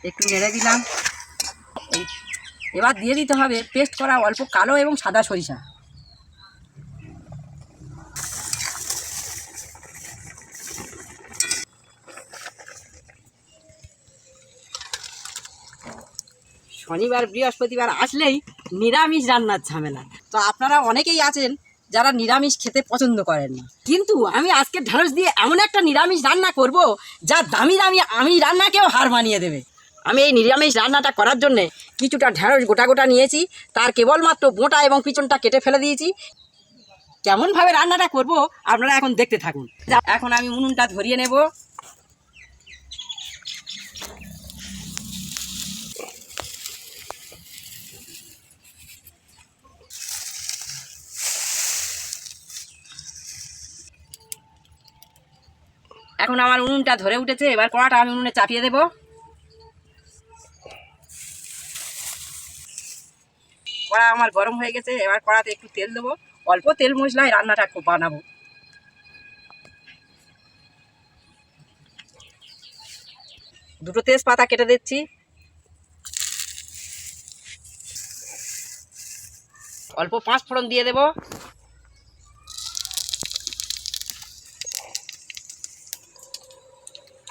একটু নেড়ে দিলাম। এবার দিয়ে দিতে হবে পেস্ট করা অল্প কালো এবং সাদা সরিষা। শনিবার বৃহস্পতিবার আসলেই নিরামিষ রান্নার ঝামেলা। তো আপনারা অনেকেই আছেন যারা নিরামিষ খেতে পছন্দ করেন না, কিন্তু আমি আজকে ঢ্যাঁড়স দিয়ে এমন একটা নিরামিষ রান্না করব যা দামি দামি আমি রান্নাকেও হার মানিয়ে দেবে। আমি এই নিরামিষ রান্নাটা করার জন্যে কিছুটা ঢ্যাঁড়স গোটা গোটা নিয়েছি, তার কেবলমাত্র বোঁটা এবং পিছনটা কেটে ফেলে দিয়েছি। কেমনভাবে রান্নাটা করব আপনারা এখন দেখতে থাকুন। এখন আমি উনুনটা ধরিয়ে নেব। এখন আমার উনুনটা ধরে উঠেছে, এবার কড়াটা আমি উনুনে চাপিয়ে দেব। কড়া আমার গরম হয়ে গেছে, এবার কড়াতে একটু তেল দেবো। অল্প তেল মশলায় রান্নাটা খুব বানাবো। দুটো তেজপাতা কেটে দিচ্ছি। অল্প 5 ফোড়ন দিয়ে দেব।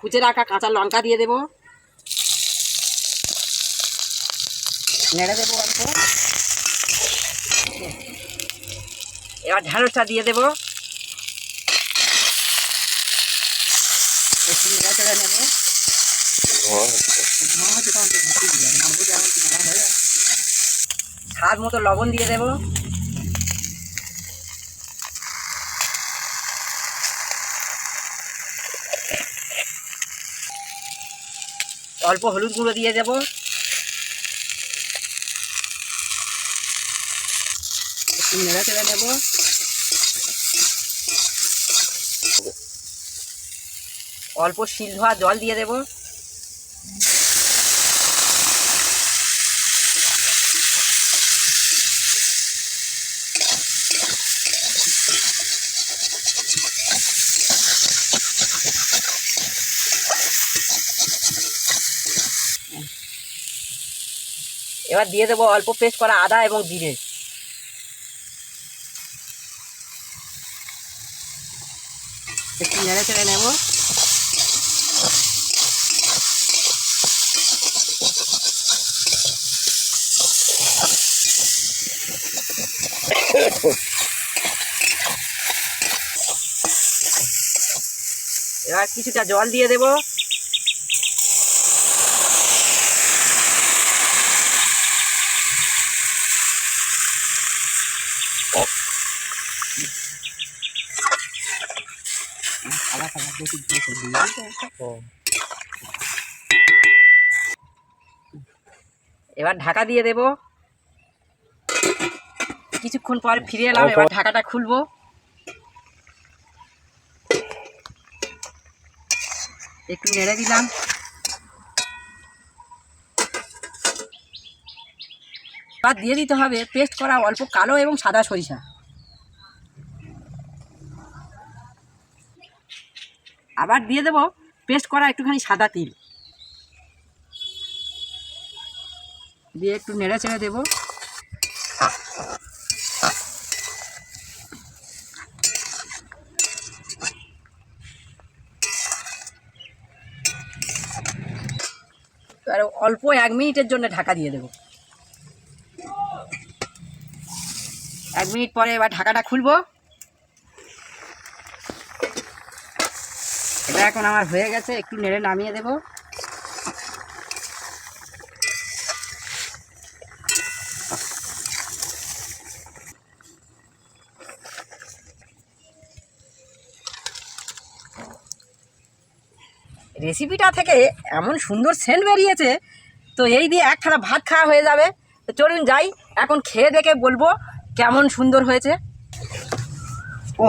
কুচে রাখা কাঁচা লঙ্কা দিয়ে দেব। নেড়ে দেবো অল্প। এবার ঢ্যাঁড়সটা দিয়ে দেব। একটু নেড়ে চেড়ে নেব। স্বাদ মতো লবণ দিয়ে দেব। অল্প হলুদ গুঁড়ো দিয়ে দেব। একটু নেড়ে চেড়ে নেব। অল্প শিল ধোয়া জল দিয়ে দেব। এবার দিয়ে দেবো অল্প পেস্ট করা আদা এবং জিরে। একটু নেড়ে চেড়ে নেব। এবার কিছুটা জল দিয়ে দেব। এবার ঢাকা দিয়ে দেব। কিছুক্ষণ পর ফিরে এলাম। এবার ঢাকাটা খুলবো। একটু নেড়ে দিলাম। এবার দিয়ে দিতে হবে পেস্ট করা অল্প কালো এবং সাদা সরিষা। আবার দিয়ে দেব পেস্ট করা একটুখানি সাদা তিল দিয়ে একটু নেড়ে চেড়ে দেব। আর অল্প 1 মিনিটের জন্য ঢাকা দিয়ে দেব। 1 মিনিট পরে এবার ঢাকাটা খুলবো। এটা এখন আমার হয়ে গেছে, একটু নেড়ে নামিয়ে দেব। রেসিপিটা থেকে এমন সুন্দর সেন্ট বেরিয়েছে, তো এই দিয়ে এক থালা ভাত খাওয়া হয়ে যাবে। তো চলুন যাই, এখন খেয়ে দেখে বলবো কেমন সুন্দর হয়েছে। ও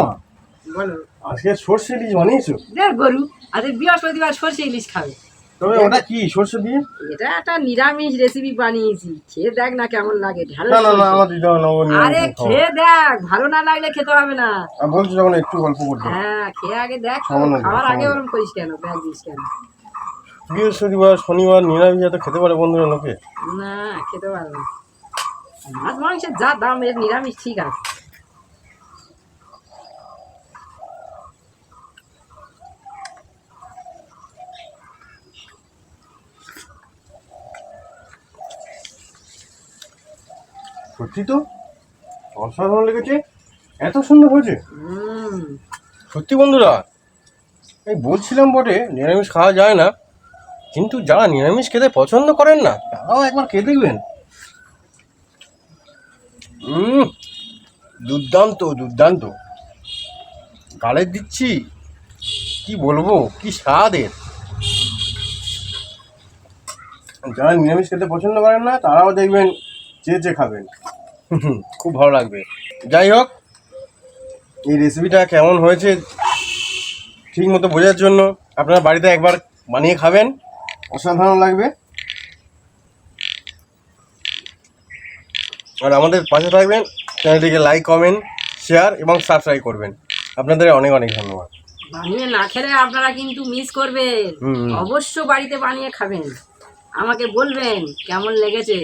আজকে সর্ষে ইলিশ বানিয়েছো? দেখ গরু আজ বৃহস্পতিবার সর্ষে ইলিশ খাবে। তবে ওটা কি সর্ষে দিয়ে? এটা একটা নিরামিষ রেসিপি বানিয়েছি, খেয়ে দেখ না কেমন লাগে। না না না, আমার দিদা না, আরে খেয়ে দেখ, ভালো না লাগলে খেতে হবে না। আমি বলছি যখন একটু গল্প করতে। হ্যাঁ খেয়ে আগে দেখ, সামান্য খাওয়ার আগে সামান্য। ওরকম করিস কেন, ব্যাগ দিস কেন? বৃহস্পতিবার শনিবার নিরামিষ এত খেতে পারে বন্ধুরা লোকে? না, খেতে পারবো না। মাছ মাংসের যা দাম, এর নিরামিষ ঠিক আছে। সত্যি তো অসাধারণ লেগেছে, এত সুন্দর হয়েছে হুম। সত্যি বন্ধুরা। এই বলছিলাম বটে নিরামিষ খাওয়া যায় না, কিন্তু যারা নিরামিষ খেতে পছন্দ করেন না তারাও একবার খেয়ে দেখবেন। দুর্দান্ত দুর্দান্ত, গালের দিচ্ছি, কি বলবো, কি স্বাদ এর। যারা নিরামিষ খেতে পছন্দ করেন না তারাও দেখবেন চেয়ে খাবেন, খুব ভালো লাগবে। যাই হোক, এই রেসিপিটা কেমন হয়েছে ঠিক মতো বোঝার জন্য আপনারা বাড়িতে একবার বানিয়ে খাবেন, অসাধারণ লাগবে। আর আমাদের পাশে থাকবেন, চ্যানেলটিকে লাইক কমেন্ট শেয়ার এবং সাবস্ক্রাইব করবেন। আপনাদের অনেক অনেক ধন্যবাদ। বানিয়ে না খেলে আপনারা কিন্তু মিস করবেন। অবশ্য বাড়িতে বানিয়ে খাবেন, আমাকে বলবেন কেমন লেগেছে।